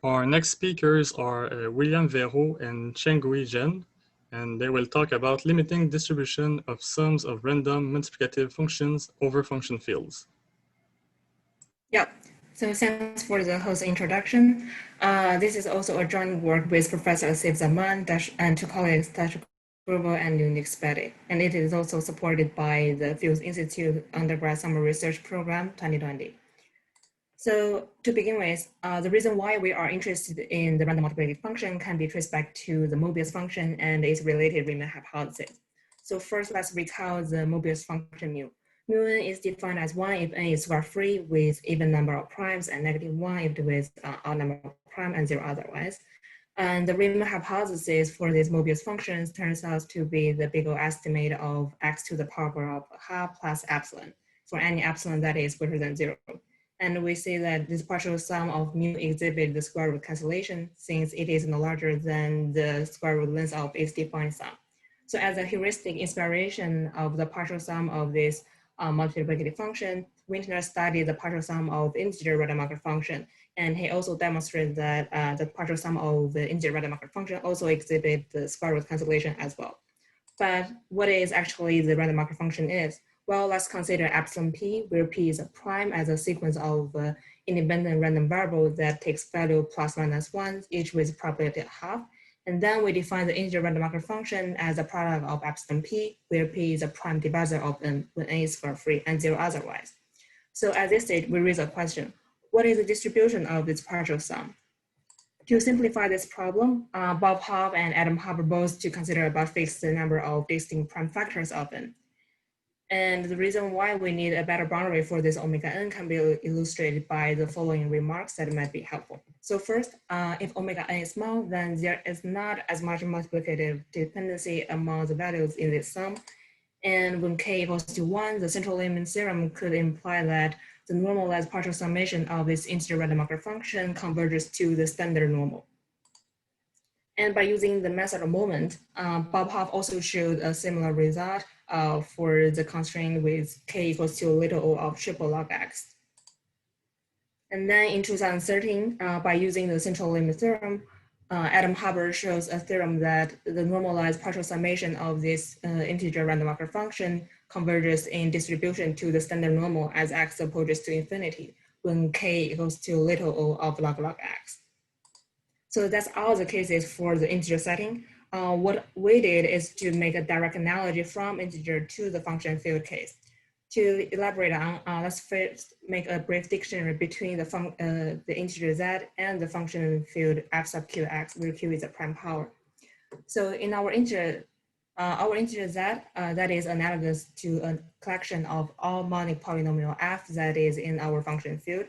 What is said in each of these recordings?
Our next speakers are William Verreault and Zheng-Limiting, and they will talk about limiting distribution of sums of random multiplicative functions over function fields. Yeah, so thanks for the host introduction. This is also a joint work with Professor Asif Zaman and two colleagues, Verreault and Unique Spedy, and it is also supported by the Fields Institute Undergrad Summer Research Program 2020. So to begin with, the reason why we are interested in the random multiplicative function can be traced back to the Mobius function and its related Riemann hypothesis. So first, let's recall the Mobius function mu. Mu n is defined as 1 if n is square-free with even number of primes and -1 if with odd number of prime and 0 otherwise. And the Riemann hypothesis for these Mobius functions turns out to be the big O estimate of x to the power of half plus epsilon for any epsilon that is greater than 0. And we see that this partial sum of mu exhibits the square root cancellation since it is no larger than the square root length of its defined sum. So as a heuristic inspiration of the partial sum of this multiplicative function, Wintner studied the partial sum of integer Rademacher function. And he also demonstrated that the partial sum of the integer Rademacher function also exhibits the square root cancellation as well. But what is actually the Rademacher function is? Well, let's consider epsilon p, where p is a prime as a sequence of independent random variables that takes value plus minus 1, each with probability of half. And then we define the integer Rademacher function as a product of epsilon p, where p is a prime divisor of n when n is square-free and 0 otherwise. So at this stage, we raise a question. What is the distribution of this partial sum? To simplify this problem, Bob Hobb and Adam Hobb proposed to consider about fixed number of distinct prime factors of n. And the reason why we need a better boundary for this omega n can be illustrated by the following remarks that might be helpful. So first, if omega n is small, then there is not as much multiplicative dependency among the values in this sum. And when k equals to 1, the central limit theorem could imply that the normalized partial summation of this integer Rademacher function converges to the standard normal. And by using the method of moment, Bob Hoff also showed a similar result for the constraint with k equals to little o of triple log x. And then in 2013, by using the central limit theorem, Adam Hubbard shows a theorem that the normalized partial summation of this integer Rademacher function converges in distribution to the standard normal as x approaches to infinity when k equals to little o of log x. So that's all the cases for the integer setting. What we did is to make a direct analogy from integer to the function field case. To elaborate on, let's first make a brief dictionary between the integer z and the function field f sub qx, where q is a prime power. So in our integer z, that is analogous to a collection of all monic polynomial f that is in our function field.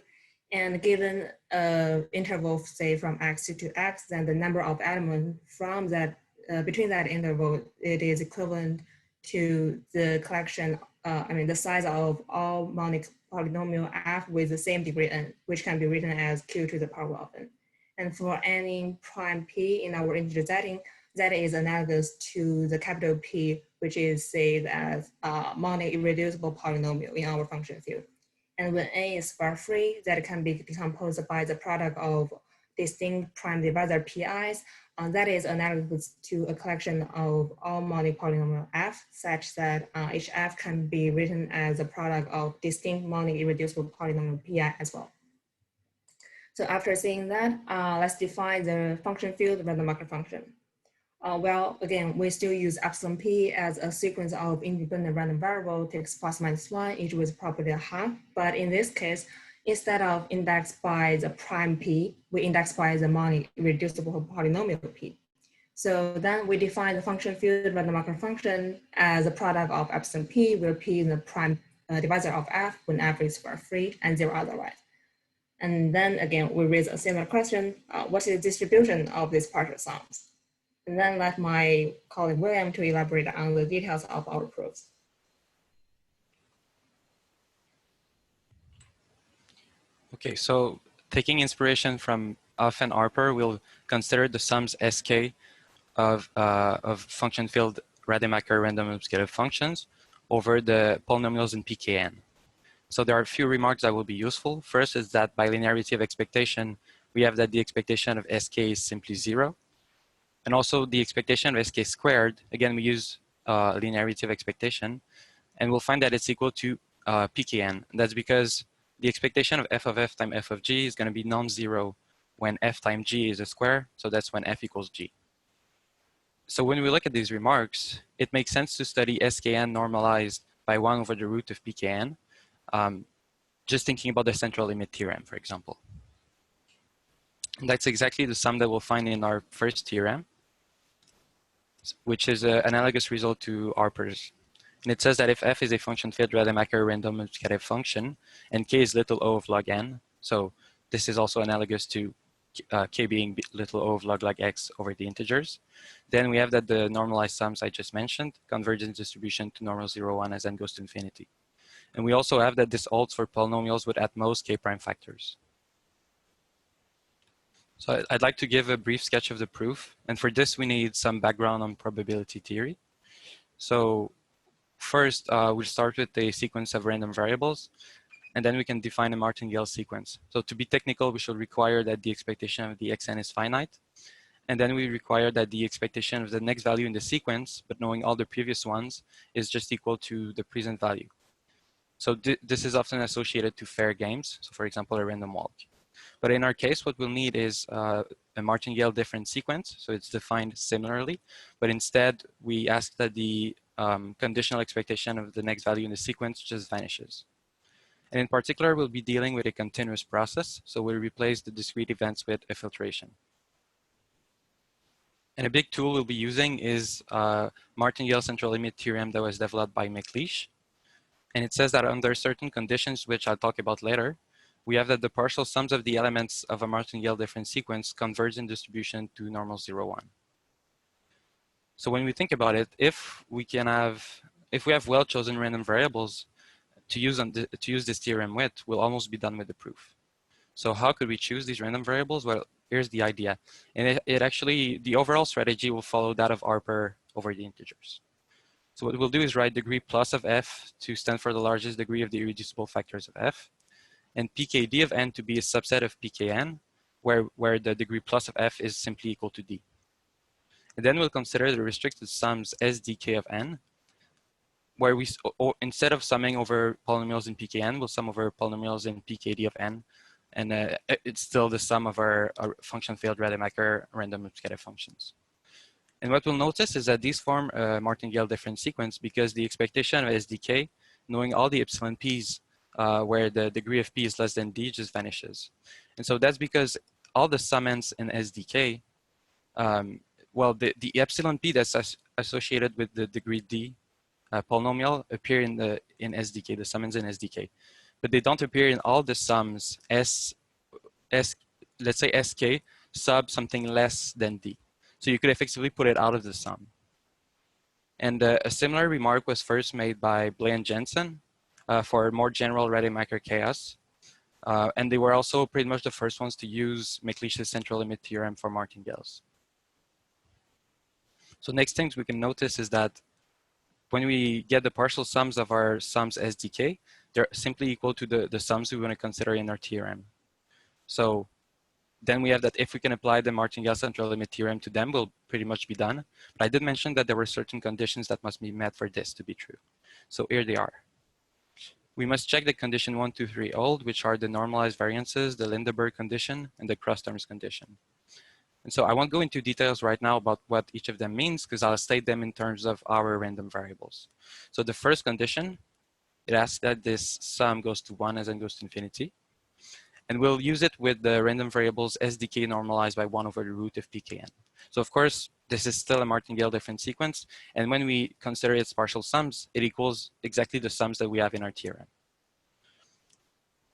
And given an interval, say from x to x, then the number of elements from that between that interval, it is equivalent to the collection, the size of all monic polynomial f with the same degree n, which can be written as q to the power of n. And for any prime p in our integer setting, that is analogous to the capital P, which is saved as monic irreducible polynomial in our function field. And when n is square-free, that can be decomposed by the product of distinct prime divisor pi's. That is analogous to a collection of all monic polynomial f, such that each f can be written as a product of distinct monic irreducible polynomial pi as well. So after seeing that, let's define the function field Rademacher function. Well, again, we still use epsilon p as a sequence of independent random variable takes plus minus 1, each with property of half. But in this case, instead of indexed by the prime p, we index by the monic irreducible polynomial p. So then we define the function field Rademacher function as a product of epsilon p, where p is the prime divisor of f when f is square-free and 0 otherwise. And then again, we raise a similar question, what is the distribution of these partial sums? And then let my colleague William to elaborate on the details of our proofs. Okay, so taking inspiration from Uff and Harper, we'll consider the sums Sk of function field Rademacher random multiplicative functions over the polynomials in Pkn. So there are a few remarks that will be useful. First is that by linearity of expectation, we have that the expectation of sk is simply 0. And also the expectation of sk squared, again, we use linearity of expectation, and we'll find that it's equal to pkn. That's because the expectation of f times f of g is going to be non-zero when f times g is a square, so that's when f equals g. So when we look at these remarks, it makes sense to study skn normalized by 1 over the root of pkn, just thinking about the central limit theorem, for example. And that's exactly the sum that we'll find in our first theorem, which is an analogous result to Harper's. And it says that if f is a function field Rademacher random multiplicative function, and k is little o of log n, so this is also analogous to k being little o of log x over the integers, then we have that the normalized sums I just mentioned converge in distribution to normal 0, 1 as n goes to infinity. And we also have that this holds for polynomials with at most k prime factors. So I'd like to give a brief sketch of the proof. And for this, we need some background on probability theory. So first, we'll start with a sequence of random variables, and then we can define a martingale sequence. So to be technical, we should require that the expectation of the xn is finite. And then we require that the expectation of the next value in the sequence, but knowing all the previous ones, is just equal to the present value. So this is often associated to fair games. So for example, a random walk. But in our case, what we'll need is a martingale difference sequence. So it's defined similarly, but instead we ask that the conditional expectation of the next value in the sequence just vanishes. And in particular, we'll be dealing with a continuous process. So we'll replace the discrete events with a filtration. And a big tool we'll be using is martingale central limit theorem that was developed by McLeish. And it says that under certain conditions, which I'll talk about later, we have that the partial sums of the elements of a martingale difference sequence converge in distribution to normal 0, 1. So when we think about it, if we have well-chosen random variables to use this theorem with, we'll almost be done with the proof. So how could we choose these random variables? Well, here's the idea. And it actually, the overall strategy will follow that of Harper over the integers. So what we'll do is write degree plus of f to stand for the largest degree of the irreducible factors of f, and pkd of n to be a subset of pkn, where the degree plus of f is simply equal to d. And then we'll consider the restricted sums sdk of n, where we, instead of summing over polynomials in pkn, we'll sum over polynomials in pkd of n, and it's still the sum of our function field Rademacher random multiplicative functions. And what we'll notice is that these form a martingale difference sequence because the expectation of sdk, knowing all the epsilon p's, where the degree of p is less than d, just vanishes. And so that's because all the summands in SDK, well, the epsilon p that's associated with the degree d polynomial appear in SDK, the summands in SDK. But they don't appear in all the sums let's say sk sub something less than d. So you could effectively put it out of the sum. And a similar remark was first made by Blay and Jensen, for more general Rademacher chaos. And they were also pretty much the first ones to use McLeish's central limit theorem for martingales. So next things we can notice is that when we get the partial sums of our sums SDK, they're simply equal to the sums we want to consider in our theorem. So then we have that if we can apply the martingale central limit theorem to them, we'll pretty much be done. But I did mention that there were certain conditions that must be met for this to be true. So here they are. We must check the condition 1, 2, 3 old, which are the normalized variances, the Lindeberg condition, and the cross terms condition. And so I won't go into details right now about what each of them means because I'll state them in terms of our random variables. So the first condition, it asks that this sum goes to 1 as n goes to infinity. And we'll use it with the random variables SDK normalized by 1 over the root of pkn. So of course, this is still a martingale difference sequence. And when we consider its partial sums, it equals exactly the sums that we have in our theorem.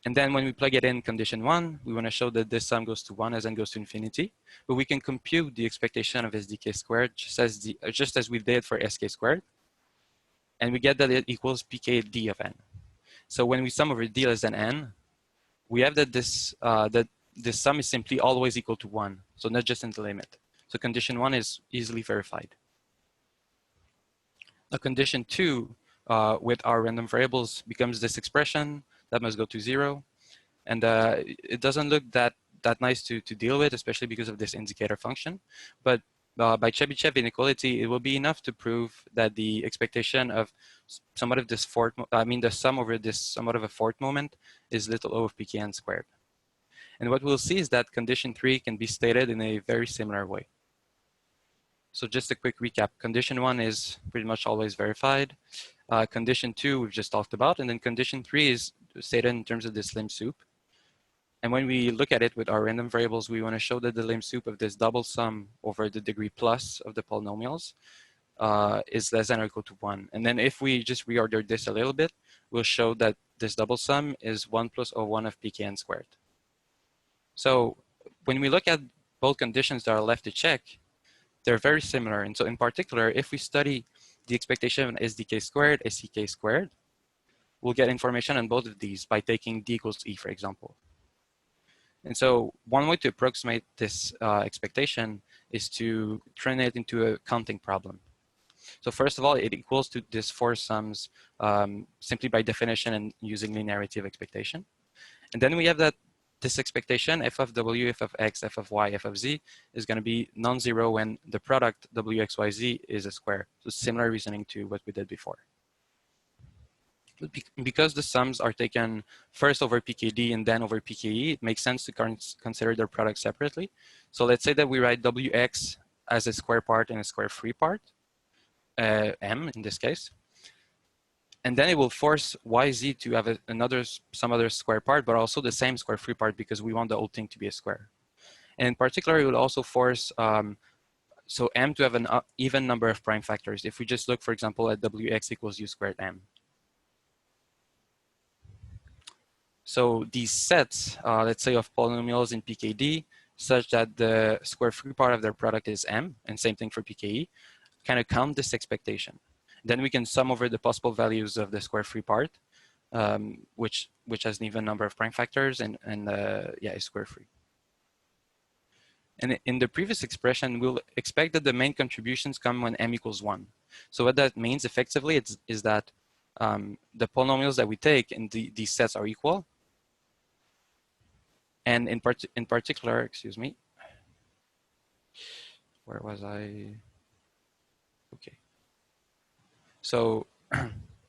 And then when we plug it in condition 1, we want to show that this sum goes to 1 as n goes to infinity. But we can compute the expectation of SDK squared just as we did for SK squared. And we get that it equals pkd of n. So when we sum over d less than n, we have that this sum is simply always equal to 1. So not just in the limit. So condition 1 is easily verified. Now condition 2 with our random variables becomes this expression that must go to 0. And it doesn't look that that nice to deal with, especially because of this indicator function. But by Chebyshev inequality, it will be enough to prove that the expectation of somewhat of this fourth, the sum over this somewhat of a fourth moment is little o of pkn squared. And what we'll see is that condition 3 can be stated in a very similar way. So just a quick recap. Condition 1 is pretty much always verified. Condition 2 we've just talked about, and then condition 3 is stated in terms of this lim sup. And when we look at it with our random variables, we want to show that the lim sup of this double sum over the degree plus of the polynomials is less than or equal to 1. And then if we just reorder this a little bit, we'll show that this double sum is 1 plus O1 of pkn squared. So when we look at both conditions that are left to check, they're very similar. And so in particular, if we study the expectation of SDK squared, SEK squared, we'll get information on both of these by taking D equals E, for example. And so one way to approximate this expectation is to turn it into a counting problem. So first of all, it equals to this four sums simply by definition and using linearity of expectation. And then we have that this expectation, f of w, f of x, f of y, f of z, is going to be non-zero when the product w, x, y, z is a square. So similar reasoning to what we did before. Because the sums are taken first over pkd and then over pke, it makes sense to consider their product separately. So let's say that we write wx as a square part and a square free part, m in this case. And then it will force yz to have some other square part, but also the same square free part because we want the whole thing to be a square. And in particular, it would also force so m to have an even number of prime factors. If we just look, for example, at wx equals u squared m. So these sets, let's say of polynomials in pkd, such that the square free part of their product is m, and same thing for pke, kind of count this expectation. Then we can sum over the possible values of the square free part, which has an even number of prime factors and yeah, is square free. And in the previous expression, we'll expect that the main contributions come when m equals 1. So what that means effectively is that the polynomials that we take in these sets are equal. And in particular, excuse me, where was I? Okay. So,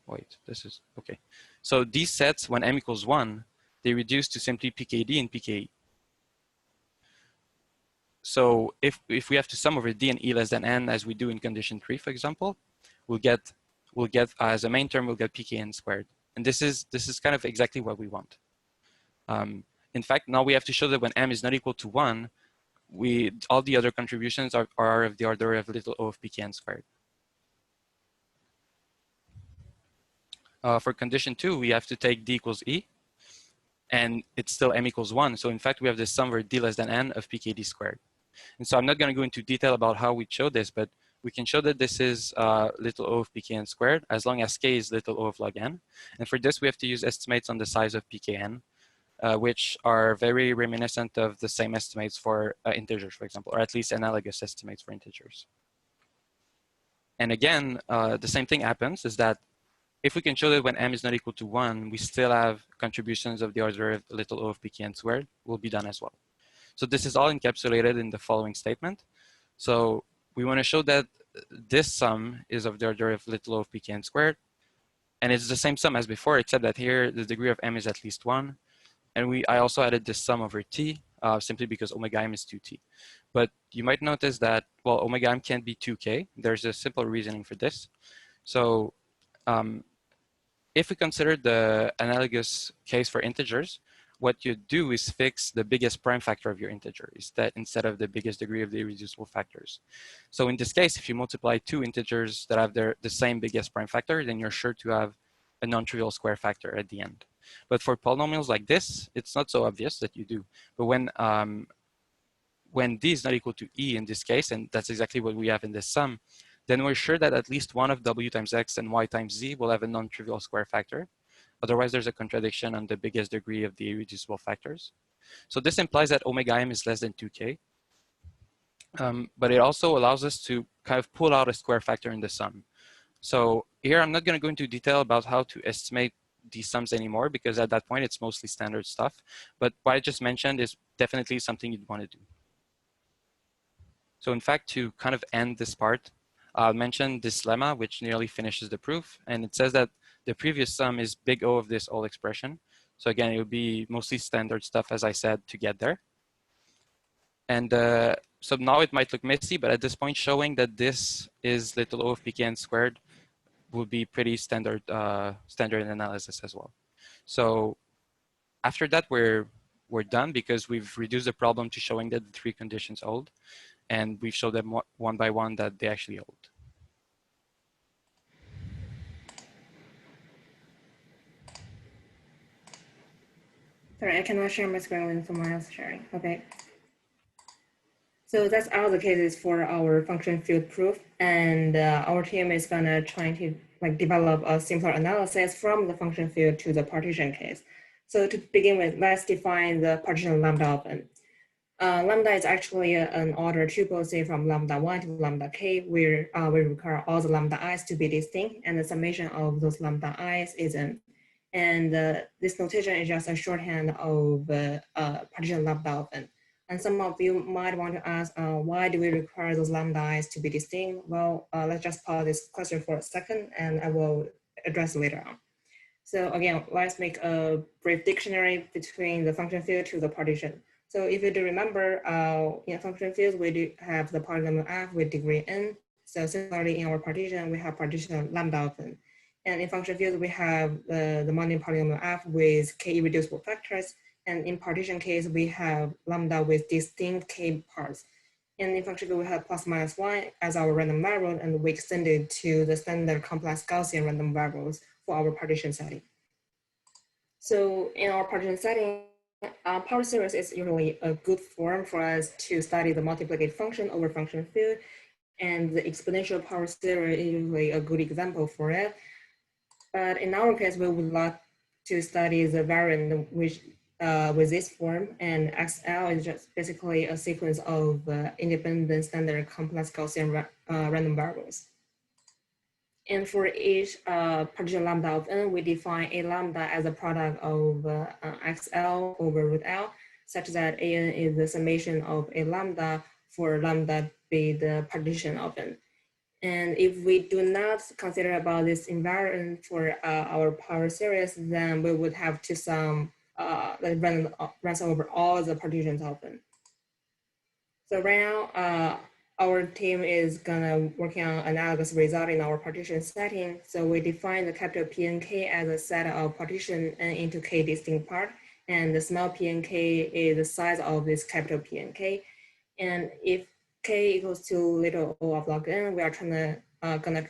wait, this is, okay. So these sets, when m equals 1, they reduce to simply pkd and pke. So if we have to sum over d and e less than n, as we do in condition 3, for example, we'll get as a main term, we'll get pkn squared. And this is kind of exactly what we want. In fact, now we have to show that when m is not equal to 1, all the other contributions are of the order of little o of pkn squared. For condition 2, we have to take d equals e, and it's still m equals 1. So in fact, we have this sum over d less than n of pkd squared. And so I'm not going to go into detail about how we show this, but we can show that this is little o of pkn squared, as long as k is little o of log n. And for this, we have to use estimates on the size of pkn, which are very reminiscent of the same estimates for integers, for example, or at least analogous estimates for integers. And again, the same thing happens, is that if we can show that when m is not equal to 1, we still have contributions of the order of little o of pkn squared will be done as well. So this is all encapsulated in the following statement. So we want to show that this sum is of the order of little o of pkn squared. And it's the same sum as before, except that here the degree of m is at least 1. And I also added this sum over t, simply because omega m is 2t. But you might notice that, well, omega m can't be 2k. There's a simple reasoning for this. So if we consider the analogous case for integers, what you do is fix the biggest prime factor of your integer instead of the biggest degree of the irreducible factors. So in this case, if you multiply two integers that have the same biggest prime factor, then you're sure to have a non-trivial square factor at the end. But for polynomials like this, it's not so obvious that you do. But when d is not equal to e in this case, and that's exactly what we have in this sum, then we're sure that at least one of w times x and y times z will have a non-trivial square factor. Otherwise, there's a contradiction on the biggest degree of the irreducible factors. So this implies that omega m is less than 2k. But it also allows us to kind of pull out a square factor in the sum. So here, I'm not going to go into detail about how to estimate these sums anymore because at that point it's mostly standard stuff. But what I just mentioned is definitely something you'd want to do. So in fact, to kind of end this part, I'll mention this lemma, which nearly finishes the proof. And it says that the previous sum is big O of this whole expression. So again, it would be mostly standard stuff, as I said, to get there. And so now it might look messy, but at this point, showing that this is little O of pkn squared would be pretty standard standard analysis as well. So after that, we're done because we've reduced the problem to showing that the three conditions hold. And we've showed them one by one that they actually hold. Sorry, I cannot share my screen when someone else sharing. Okay. So that's all the cases for our function field proof. And our team is gonna try to develop a simpler analysis from the function field to the partition case. So to begin with, let's define the partition lambda of n. Lambda is actually an order tuple, say from lambda 1 to lambda k, where we require all the lambda i's to be distinct, and the summation of those lambda i's is n. And this notation is just a shorthand of partition lambda of n. And some of you might want to ask, why do we require those lambda i's to be distinct? Well, let's just pause this question for a second, and I will address it later on. So again, let's make a brief dictionary between the function field to the partition. So if you do remember, in function fields, we do have the polynomial f with degree n. So similarly, in our partition, we have partition lambda of n. And in function fields, we have the Monte polynomial f with k irreducible factors. And in partition case, we have lambda with distinct k parts. And in function field, we have plus minus 1 as our random variable, and we extended to the standard complex Gaussian random variables for our partition setting. So in our partition setting, power series is usually a good form for us to study the multiplicative function over function field, and the exponential power series is usually a good example for it. But in our case, we would like to study the variant which with this form, and XL is just basically a sequence of independent standard complex Gaussian random variables. And for each partition lambda of n, we define a lambda as a product of XL over root L, such that AN is the summation of a lambda for lambda be the partition of n. And if we do not consider about this invariant for our power series, then we would have to sum runs over all the partitions of n. So right now, our team is gonna working on analogous result in our partition setting. So we define the capital P and K as a set of partition n into k distinct part, and the small p and k is the size of this capital P and K. And if k equals to little o of log n, we are gonna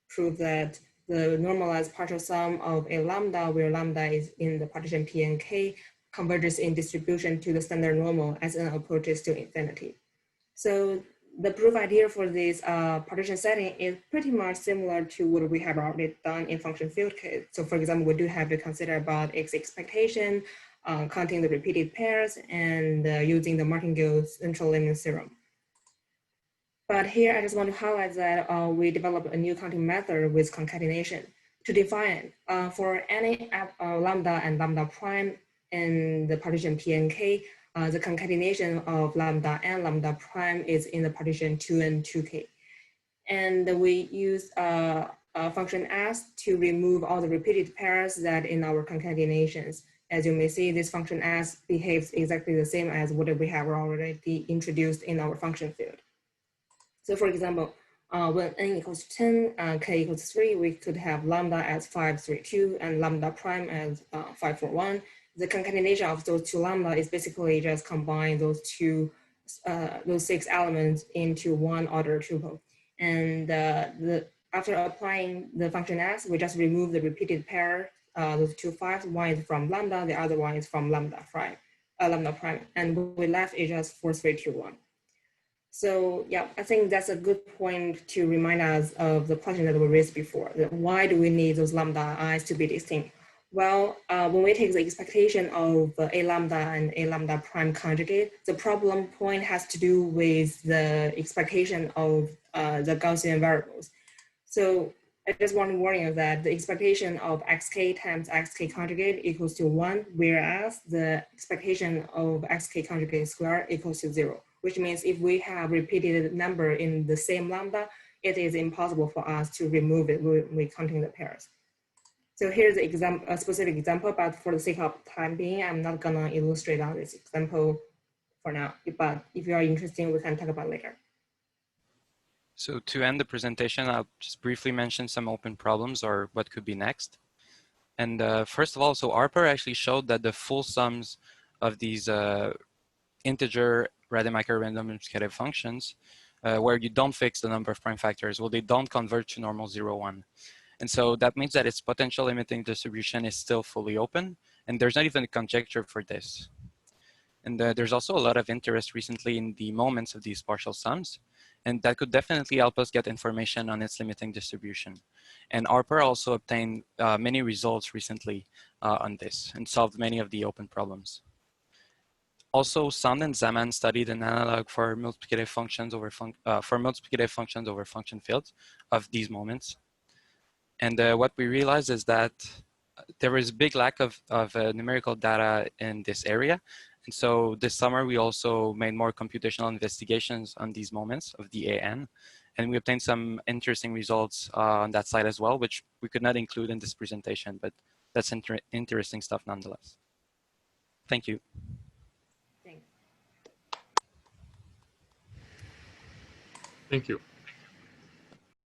prove that the normalized partial sum of a lambda, where lambda is in the partition P and K, converges in distribution to the standard normal as n approaches to infinity. So the proof idea for this partition setting is pretty much similar to what we have already done in function field case. So for example, we do have to consider about X expectation, counting the repeated pairs, and using the martingale's central limit theorem. But here I just want to highlight that we developed a new counting method with concatenation to define for any lambda and lambda prime in the partition P and K, the concatenation of lambda and lambda prime is in the partition 2 and 2k. And we use a function s to remove all the repeated pairs that in our concatenations. As you may see, this function s behaves exactly the same as what we have already introduced in our function field. So for example, when n equals 10, k equals 3, we could have lambda as 5, 3, 2, and lambda prime as 5, 4, 1. The concatenation of those two lambda is basically just combine those those 6 elements into one order tuple. And after applying the function s, we just remove the repeated pair, those two 5s. One is from lambda, the other one is from lambda prime, and what we left is just 4, 3, 2, 1. So yeah, I think that's a good point to remind us of the question that we raised before. Why do we need those lambda i's to be distinct? Well, when we take the expectation of a lambda and a lambda prime conjugate, the problem point has to do with the expectation of the Gaussian variables. So I just want to warn you that the expectation of xk times xk conjugate equals to 1, whereas the expectation of xk conjugate square equals to 0, which means if we have repeated number in the same lambda, it is impossible for us to remove it when we counting the pairs. So here's a specific example, but for the sake of time being, I'm not gonna illustrate on this example for now, but if you are interested, we can talk about later. So to end the presentation, I'll just briefly mention some open problems or what could be next. And first of all, so Harper actually showed that the full sums of these integer Rademacher random multiplicative functions, where you don't fix the number of prime factors, well, they don't converge to normal 0, 1. And so that means that its potential limiting distribution is still fully open, and there's not even a conjecture for this. And there's also a lot of interest recently in the moments of these partial sums, and that could definitely help us get information on its limiting distribution. And Harper also obtained many results recently on this and solved many of the open problems. Also, Sand and Zaman studied an analog for multiplicative functions over function fields of these moments. And what we realized is that there is a big lack of numerical data in this area. And so this summer, we also made more computational investigations on these moments of the AN. And we obtained some interesting results on that side as well, which we could not include in this presentation, but that's interesting stuff nonetheless. Thank you. Thank you.